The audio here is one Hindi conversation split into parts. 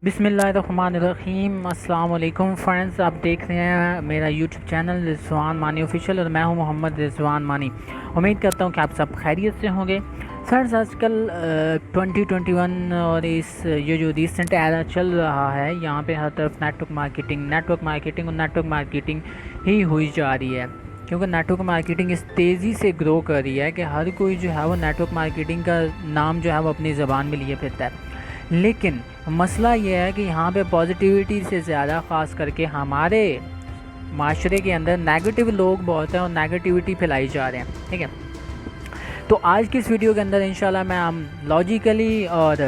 बिस्मिल्लाहिर्रहमानिर्रहीम। अस्सलाम वालेकुम फ्रेंड्स, आप देख रहे हैं मेरा यूट्यूब चैनल रिजवान मानी ऑफिशियल और मैं हूं मोहम्मद रिजवान मानी। उम्मीद करता हूं कि आप सब खैरियत से होंगे। फ्रेंड्स, आजकल 2021 और ये जो रीसेंट एरा चल रहा है, यहाँ पे हर तरफ नेटवर्क मार्केटिंग और नेटवर्क मार्केटिंग ही हुई जा रही है, क्योंकि नेटवर्क मार्केटिंग इस तेज़ी से ग्रो कर रही है कि हर कोई जो है वो नेटवर्क मार्केटिंग का नाम जो है वो अपनी ज़बान में लिए फिरता है। लेकिन मसला ये है कि यहाँ पे पॉजिटिविटी से ज़्यादा ख़ास करके हमारे माशरे के अंदर नेगेटिव लोग बहुत हैं और नेगेटिविटी फैलाई जा रहे हैं। ठीक है, तो आज की इस वीडियो के अंदर इंशाल्लाह मैं हम लॉजिकली और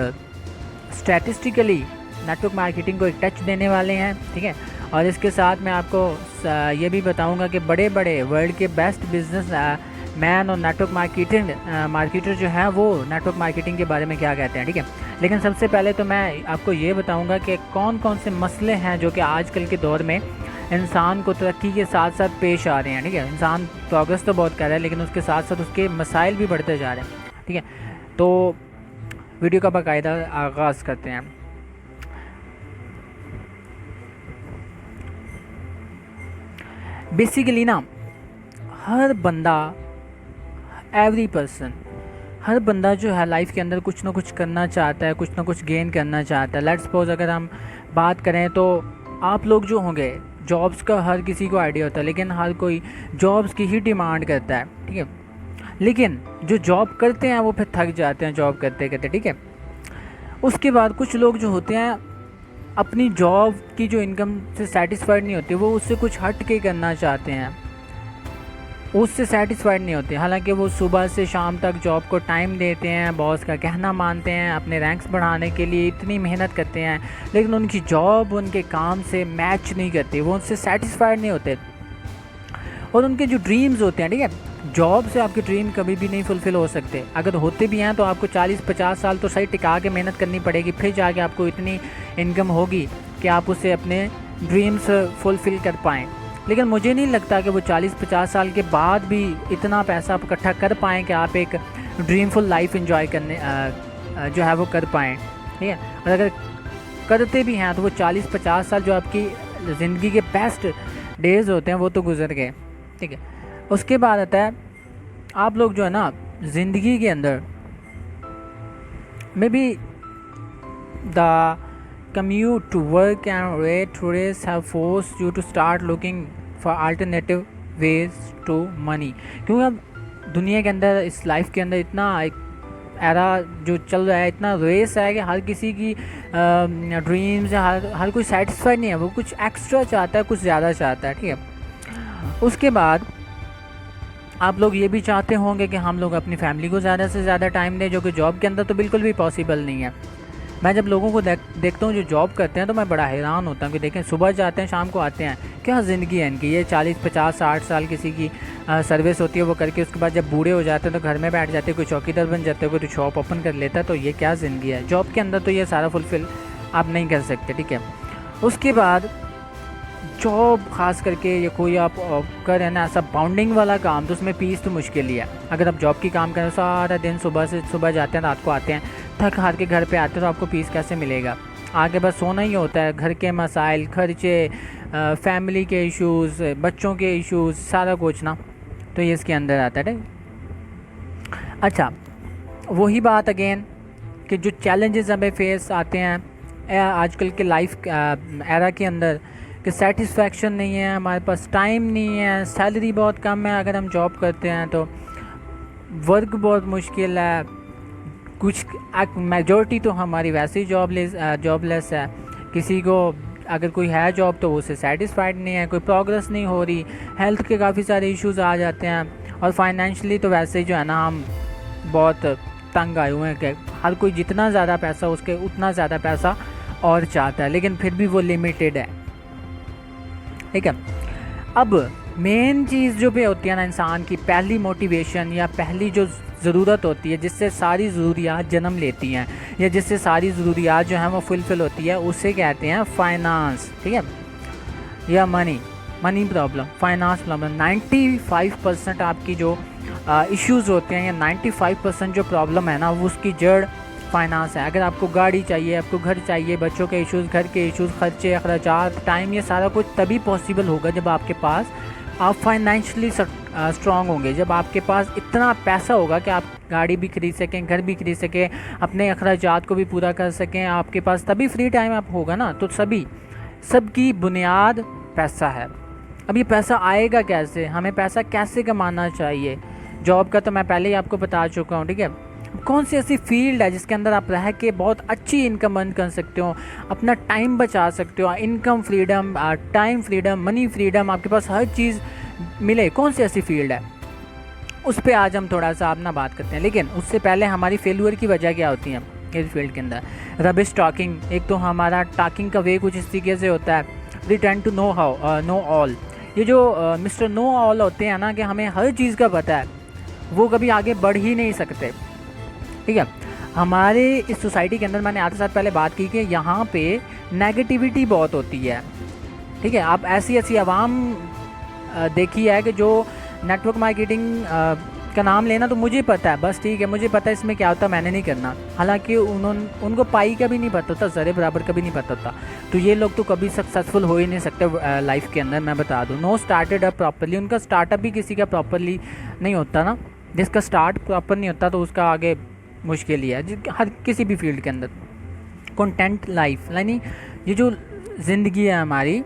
स्टैटिस्टिकली नेटवर्क मार्केटिंग को एक टच देने वाले हैं। ठीक है, और इसके साथ मैं आपको ये भी बताऊंगा कि बड़े बड़े वर्ल्ड के बेस्ट बिजनेस मैन और नेटवर्क मार्केटर जो हैं वो नेटवर्क मार्केटिंग के बारे में क्या कहते हैं। ठीक है, लेकिन सबसे पहले तो मैं आपको ये बताऊंगा कि कौन कौन से मसले हैं जो कि आजकल के दौर में इंसान को तरक्की के साथ साथ पेश आ रहे हैं। ठीक है, इंसान प्रोग्रेस तो बहुत कर रहा है लेकिन उसके साथ साथ उसके मसाइल भी बढ़ते जा रहे हैं। ठीक है, तो वीडियो का बाकायदा आगाज़ करते हैं। बेसिकली ना हर बंदा, एवरी पर्सन, हर बंदा जो है लाइफ के अंदर कुछ ना कुछ करना चाहता है, कुछ ना कुछ गेन करना चाहता है। लेट्स सपोज अगर हम बात करें तो आप लोग जो होंगे, जॉब्स का हर किसी को आइडिया होता है लेकिन हर कोई जॉब्स की ही डिमांड करता है। ठीक है, लेकिन जो जॉब करते हैं वो फिर थक जाते हैं जॉब करते करते। ठीक है, उसके बाद कुछ लोग जो होते हैं अपनी जॉब की जो इनकम से सेटिस्फाइड नहीं होते, वो उससे कुछ हट के करना चाहते हैं, उससे सेटिस्फाइड नहीं होते। हालांकि वो सुबह से शाम तक जॉब को टाइम देते हैं, बॉस का कहना मानते हैं, अपने रैंक्स बढ़ाने के लिए इतनी मेहनत करते हैं, लेकिन उनकी जॉब उनके काम से मैच नहीं करती, वो उनसे सेटिस्फाइड नहीं होते। और उनके जो ड्रीम्स होते हैं, ठीक है, जॉब से आपके ड्रीम कभी भी नहीं फुलफ़िल हो सकते। अगर होते भी हैं तो आपको 40-50 साल तो सही टिका के मेहनत करनी पड़ेगी, फिर जाके आपको इतनी इनकम होगी कि आप उससे अपने ड्रीम्स फुलफ़िल कर पाएँ। लेकिन मुझे नहीं लगता कि वो 40-50 साल के बाद भी इतना पैसा आप इकट्ठा कर पाएँ कि आप एक ड्रीमफुल लाइफ एंजॉय करने जो है वो कर पाएँ। ठीक है, और अगर करते भी हैं तो वो 40-50 साल जो आपकी ज़िंदगी के बेस्ट डेज़ होते हैं वो तो गुजर गए। ठीक है, उसके बाद आता है आप लोग जो है ना ज़िंदगी के अंदर may be the commute to work and rat race have forced you to start looking for alternative ways to money। क्योंकि अब दुनिया के अंदर, इस लाइफ के अंदर इतना एक एरा जो चल रहा है, इतना रेस है कि हर किसी की ड्रीम्स, हर कोई सेटिस्फाइड नहीं है, वो कुछ एक्स्ट्रा चाहता है, कुछ ज़्यादा चाहता है। ठीक है, उसके बाद आप लोग ये भी चाहते होंगे कि हम लोग अपनी फैमिली को ज़्यादा से ज़्यादा टाइम दें, जो कि जॉब के अंदर तो बिल्कुल भी पॉसिबल नहीं है। मैं जब लोगों को देखता हूँ जो जॉब करते हैं तो मैं बड़ा हैरान होता हूँ कि देखें, सुबह जाते हैं शाम को आते हैं, क्या ज़िंदगी है इनकी। ये 40-50-60 साल किसी की सर्विस होती है वो करके, उसके बाद जब बूढ़े हो जाते हैं तो घर में बैठ जाते हैं, कोई चौकीदार बन जाते हैं, कोई तो शॉप ओपन कर लेता है। तो ये क्या ज़िंदगी है। जॉब के अंदर तो ये सारा फुलफ़िल आप नहीं कर सकते। ठीक है, उसके बाद जॉब ख़ास करके ये कोई आप कर है ना ऐसा बाउंडिंग वाला काम, तो उसमें पीस तो मुश्किल ही है। अगर आप जॉब की काम करें सारा दिन, सुबह जाते हैं रात को आते हैं, थक हार के घर पे आते हैं, तो आपको पीस कैसे मिलेगा। आगे बस सोना ही होता है, घर के मसाइल, खर्चे, फैमिली के इश्यूज़, बच्चों के इश्यूज़, सारा कुछ ना, तो ये इसके अंदर आता है। अच्छा, वही बात अगेन कि जो चैलेंजेस हमें फेस आते हैं आजकल के लाइफ एरा के अंदर, कि सेटिस्फैक्शन नहीं है, हमारे पास टाइम नहीं है, सैलरी बहुत कम है अगर हम जॉब करते हैं तो, वर्क बहुत मुश्किल है, कुछ मेजॉरिटी तो हमारी वैसे ही जॉबलेस है, किसी को अगर कोई है जॉब तो उससे सेटिस्फाइड नहीं है, कोई प्रोग्रेस नहीं हो रही, हेल्थ के काफ़ी सारे इश्यूज़ आ जाते हैं, और फाइनेंशियली तो वैसे ही जो है ना हम बहुत तंग आए हुए हैं कि हर कोई जितना ज़्यादा पैसा उसके उतना ज़्यादा पैसा और चाहता है, लेकिन फिर भी वो लिमिटेड है। ठीक है, अब मेन चीज़ जो भी होती है ना इंसान की, पहली मोटिवेशन या पहली जो ज़रूरत होती है जिससे सारी ज़रूरियात जन्म लेती हैं, या जिससे सारी ज़रूरियात जो हैं वो फुलफ़िल होती है, उसे कहते हैं फाइनेंस। ठीक है, या मनी प्रॉब्लम, फाइनेंस प्रॉब्लम। 95% आपकी जो इश्यूज़ होते हैं, या 95% जो प्रॉब्लम है ना, वो उसकी जड़ फाइनेंस है। अगर आपको गाड़ी चाहिए, आपको घर चाहिए, बच्चों के इश्यूज़, घर के इश्यूज़, खर्चे, अखराजात, टाइम, ये सारा कुछ तभी पॉसिबल होगा जब आपके पास आप फाइनेंशियली स्ट्रॉन्ग होंगे, जब आपके पास इतना पैसा होगा कि आप गाड़ी भी खरीद सकें, घर भी खरीद सकें, अपने अखराजात को भी पूरा कर सकें आपके पास, तभी फ्री टाइम आप होगा ना। तो सबकी बुनियाद पैसा है। अब ये पैसा आएगा कैसे, हमें पैसा कैसे कमाना चाहिए? जॉब का तो मैं पहले ही आपको बता चुका हूँ, ठीक है। कौन सी ऐसी फील्ड है जिसके अंदर आप रह के बहुत अच्छी इनकम अर्न कर सकते हो, अपना टाइम बचा सकते हो, income freedom, time freedom, money freedom, आपके पास हर चीज़ मिले? कौन सी ऐसी फील्ड है? उस पर आज हम थोड़ा सा अपना बात करते हैं। लेकिन उससे पहले हमारी फेलियर की वजह क्या होती है इस फील्ड के अंदर? Rubbish talking. एक तो हमारा टॉकिंग का वे कुछ इस तरीके से होता है, we tend to know all. ये जो मिस्टर नो ऑल होते हैं ना, कि हमें हर चीज़ का पता है, वो कभी आगे बढ़ ही नहीं सकते, ठीक है। हमारे इस सोसाइटी के अंदर मैंने आते साथ पहले बात की कि यहाँ पे नेगेटिविटी बहुत होती है, ठीक है। आप ऐसी आवाम देखी है कि जो नेटवर्क मार्केटिंग का नाम लेना तो मुझे पता है, बस ठीक है, मुझे पता है इसमें क्या होता है, मैंने नहीं करना। हालांकि उनको पाई का भी नहीं पता होता, ज़रे बराबर का भी नहीं पता होता। तो ये लोग तो कभी सक्सेसफुल हो ही नहीं सकते लाइफ के अंदर, मैं बता दूँ। नो स्टार्टेड अप प्रॉपरली, उनका स्टार्टअप भी किसी का प्रॉपरली नहीं होता ना। जिसका स्टार्ट प्रॉपर नहीं होता तो उसका आगे मुश्किल ही है, हर किसी भी फील्ड के अंदर। कंटेंट लाइफ, यानी ये जो ज़िंदगी है हमारी,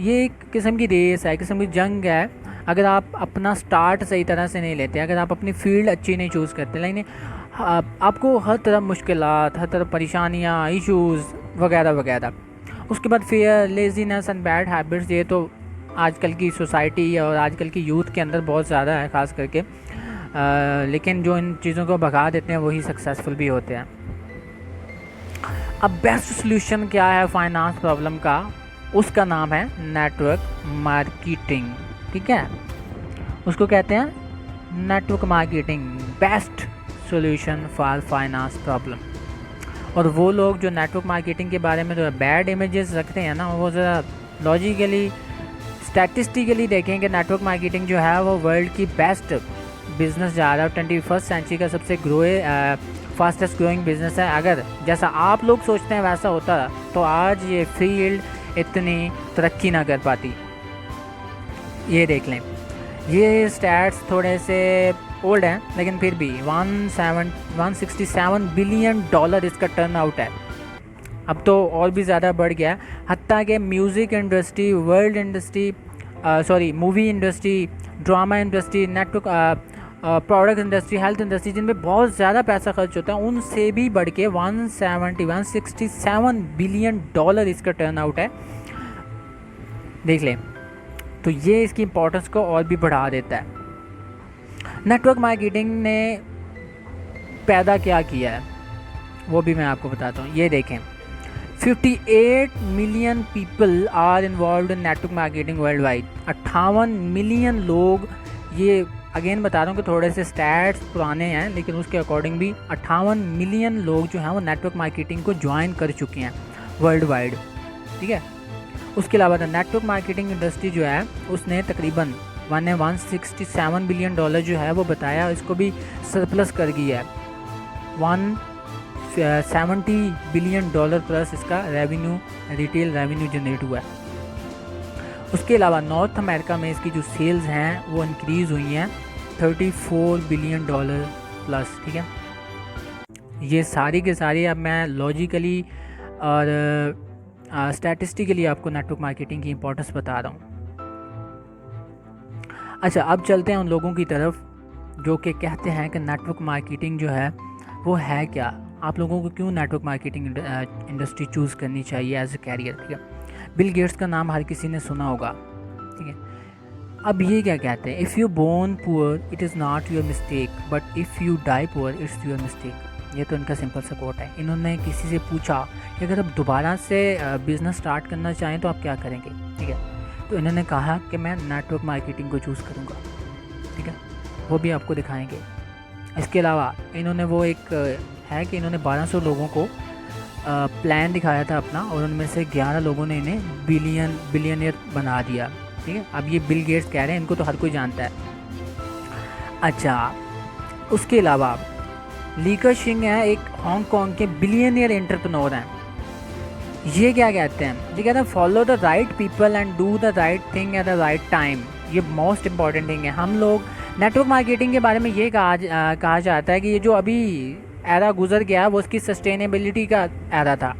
ये एक किस्म की रेस है, किस्म की जंग है। अगर आप अपना स्टार्ट सही तरह से नहीं लेते, अगर आप अपनी फील्ड अच्छी नहीं चूज़ करते, यानी आपको हर तरफ मुश्किलात, हर तरफ परेशानियाँ, इश्यूज़ वगैरह वगैरह। उसके बाद fear, laziness and bad habits, ये तो आजकल की सोसाइटी और आजकल की यूथ के अंदर बहुत ज़्यादा है ख़ास करके। लेकिन जो इन चीज़ों को भगा देते हैं वही सक्सेसफुल भी होते हैं। अब बेस्ट सोल्यूशन क्या है फाइनेंस प्रॉब्लम का? उसका नाम है नेटवर्क मार्केटिंग, ठीक है। उसको कहते हैं network marketing, best solution for finance problem. और वो लोग जो नेटवर्क मार्केटिंग के बारे में जो बैड इमेजेस रखते हैं ना, वो ज़रा लॉजिकली, स्टैटिस्टिकली देखें कि नेटवर्क मार्केटिंग जो है वो वर्ल्ड की बेस्ट बिज़नेस जा रहा है, 21st सेंचुरी का सबसे फास्टेस्ट ग्रोइंग बिज़नेस है। अगर जैसा आप लोग सोचते हैं वैसा होता तो आज ये फील्ड इतनी तरक्की ना कर पाती। ये देख लें, ये स्टैट्स थोड़े से ओल्ड हैं, लेकिन फिर भी 167 बिलियन डॉलर इसका टर्न आउट है। अब तो और भी ज़्यादा बढ़ गया है, हत्ता कि music industry, world industry, movie industry, drama industry, network product industry, health industry, जिनमें बहुत ज़्यादा पैसा खर्च होता है, उनसे भी बढ़ के 167 बिलियन डॉलर इसका टर्न आउट है। देख लें, तो ये इसकी इम्पोर्टेंस को और भी बढ़ा देता है। नेटवर्क मार्केटिंग ने पैदा क्या किया है वो भी मैं आपको बताता हूँ। ये देखें, 58 million people are involve in network marketing worldwide. 58 million लोग, ये अगेन बता रहा हूँ कि थोड़े से स्टैट्स पुराने हैं, लेकिन उसके अकॉर्डिंग भी 58 मिलियन लोग जो हैं वो नेटवर्क मार्केटिंग को ज्वाइन कर चुके हैं वर्ल्ड वाइड, ठीक है। उसके अलावा नेटवर्क मार्केटिंग इंडस्ट्री जो है उसने तकरीबन 167 बिलियन डॉलर जो है वो बताया, इसको भी सरप्लस कर गया है। 170 बिलियन डॉलर प्लस इसका रेवेन्यू, रिटेल रेवेन्यू जनरेट हुआ है। उसके अलावा नॉर्थ अमेरिका में इसकी जो सेल्स हैं वो इंक्रीज़ हुई हैं 34 बिलियन डॉलर प्लस, ठीक है। ये सारी के सारी अब मैं लॉजिकली और स्टैटिस्टिकली आपको नेटवर्क मार्केटिंग की इंपॉर्टेंस बता रहा हूँ। अच्छा, अब चलते हैं उन लोगों की तरफ जो कि कहते हैं कि नेटवर्क मार्केटिंग जो है वो है क्या, आप लोगों को क्यों नेटवर्क मार्केटिंग इंडस्ट्री चूज़ करनी चाहिए एज ए कैरियर, ठीक है। बिल गेट्स का नाम हर किसी ने सुना होगा, ठीक है। अब ये क्या कहते हैं, if you born poor it is not your mistake, but if you die poor it's your mistake. ये तो इनका सिंपल सा कोट है। इन्होंने किसी से पूछा कि अगर आप दोबारा से बिज़नेस स्टार्ट करना चाहें तो आप क्या करेंगे, ठीक है। तो इन्होंने कहा कि मैं नेटवर्क मार्केटिंग को चूज़ करूँगा, ठीक है। वो भी आपको दिखाएंगे। इसके अलावा इन्होंने वो एक है कि इन्होंने 1200 लोगों को प्लान दिखाया था अपना, और उनमें से 11 लोगों ने इन्हें बिलियनियर बना दिया, ठीक है। अब ये बिल गेट्स कह रहे हैं, इनको तो हर कोई जानता है। अच्छा, उसके अलावा ली का-शिंग है, एक हांगकांग के बिलियनियर एंटरप्रेन्योर हैं। ये क्या कहते हैं, ये कहते हैं follow the right people and do the right thing at the right time. ये मोस्ट इंपॉर्टेंट थिंग है। हम लोग नेटवर्क मार्केटिंग के बारे में ये कहा जाता है कि ये जो अभी एरा गुजर गया वो उसकी सस्टेनेबिलिटी का एरा था।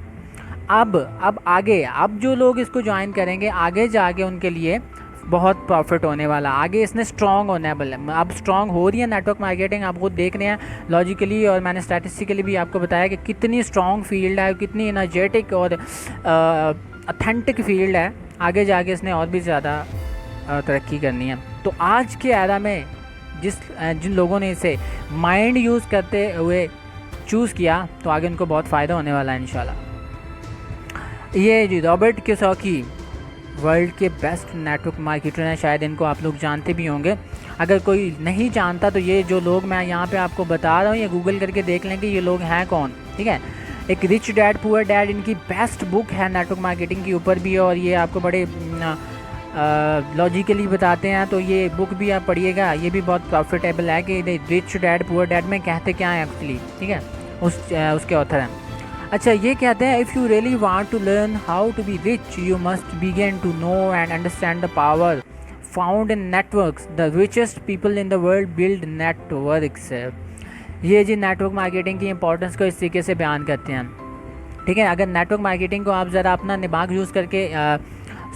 अब आगे, अब जो लोग इसको ज्वाइन करेंगे आगे जाके उनके लिए बहुत प्रॉफिट होने वाला। आगे इसने स्ट्रॉन्ग होने वाला, अब स्ट्रॉन्ग हो रही है नेटवर्क मार्केटिंग। आप खुद देख रहे हैं लॉजिकली, और मैंने स्टैटिस्टिकली भी आपको बताया कि कितनी स्ट्रॉन्ग फील्ड है, कितनी एनर्जेटिक और ऑथेंटिक फील्ड है। आगे जाके इसने और भी ज़्यादा तरक्की करनी है। तो आज के एरा में जिन लोगों ने इसे माइंड यूज़ करते हुए चूज़ किया तो आगे उनको बहुत फ़ायदा होने वाला है इंशाल्लाह। ये जी रॉबर्ट कियोसाकी वर्ल्ड के बेस्ट नेटवर्क मार्केटर हैं, शायद इनको आप लोग जानते भी होंगे। अगर कोई नहीं जानता तो ये जो लोग मैं यहाँ पे आपको बता रहा हूँ ये गूगल करके देख लें कि ये लोग हैं कौन, ठीक है। एक रिच डैड पुअर डैड इनकी बेस्ट बुक है नेटवर्क मार्केटिंग के ऊपर भी, और ये आपको बड़े लॉजिकली बताते हैं। तो ये बुक भी आप पढ़िएगा, ये भी बहुत प्रॉफिटेबल है कि रिच डैड पुअर डैड में कहते क्या है एक्चुअली, ठीक है। उसके ऑथर हैं। अच्छा, ये कहते हैं if you really want to learn how to be rich you must begin to know and understand the power found in networks. The richest people in the world build networks. ये जी नेटवर्क मार्केटिंग की इंपॉर्टेंस को इस तरीके से बयान करते हैं, ठीक है। अगर नेटवर्क मार्केटिंग को आप ज़रा अपना दिमाग यूज़ करके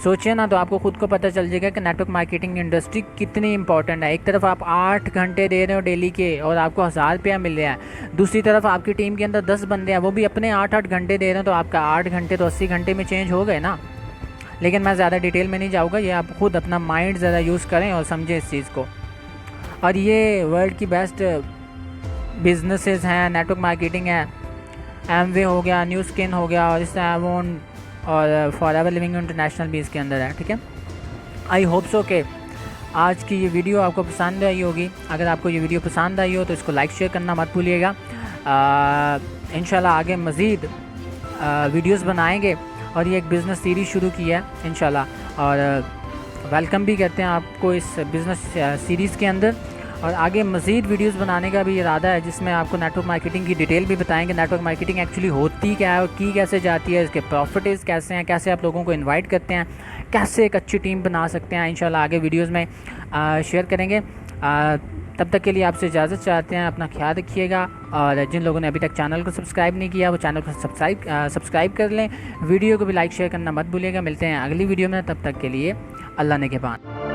सोचिए ना तो आपको खुद को पता चल जाएगा कि नेटवर्क मार्केटिंग इंडस्ट्री कितनी इंपॉर्टेंट है। एक तरफ आप 8 घंटे दे रहे हो डेली के और आपको 1000 रुपया मिल रहा है, दूसरी तरफ आपकी टीम के अंदर 10 बंदे हैं वो भी अपने 8-8 घंटे दे रहे हैं, तो आपका 8 घंटे तो 80 घंटे में चेंज हो गए ना। लेकिन मैं ज़्यादा डिटेल में नहीं जाऊँगा, ये आप खुद अपना माइंड ज़रा यूज़ करें और समझें इस चीज़ को। और ये वर्ल्ड की बेस्ट बिजनेसेस हैं, नेटवर्क मार्केटिंग है। एमवे हो गया, न्यू स्किन हो गया, और इस एवोन और फॉरएवर लिविंग इंटरनेशनल भी इसके अंदर है, ठीक है। आई होप सो के आज की ये वीडियो आपको पसंद आई होगी। अगर आपको ये वीडियो पसंद आई हो तो इसको लाइक शेयर करना मत भूलिएगा। इंशाल्लाह आगे मज़ीद वीडियोस बनाएंगे, और ये एक बिज़नेस सीरीज़ शुरू की है इंशाल्लाह, और वेलकम भी करते हैं आपको इस बिज़नेस सीरीज़ के अंदर। और आगे मज़ीद वीडियोस बनाने का भी इरादा है जिसमें आपको नेटवर्क मार्केटिंग की डिटेल भी बताएंगे, नेटवर्क मार्केटिंग एक्चुअली होती क्या है और की कैसे जाती है, इसके प्रॉफिट्स कैसे हैं, कैसे आप लोगों को इनवाइट करते हैं, कैसे एक अच्छी टीम बना सकते हैं। इंशाल्लाह आगे वीडियोस में शेयर करेंगे। तब तक के लिए आपसे इजाज़त चाहते हैं, अपना ख्याल रखिएगा। और जिन लोगों ने अभी तक चैनल को सब्सक्राइब नहीं किया वो चैनल को सब्सक्राइब कर लें, वीडियो को भी लाइक शेयर करना मत भूलिएगा। मिलते हैं अगली वीडियो में, तब तक के लिए अल्लाह ने के बाद।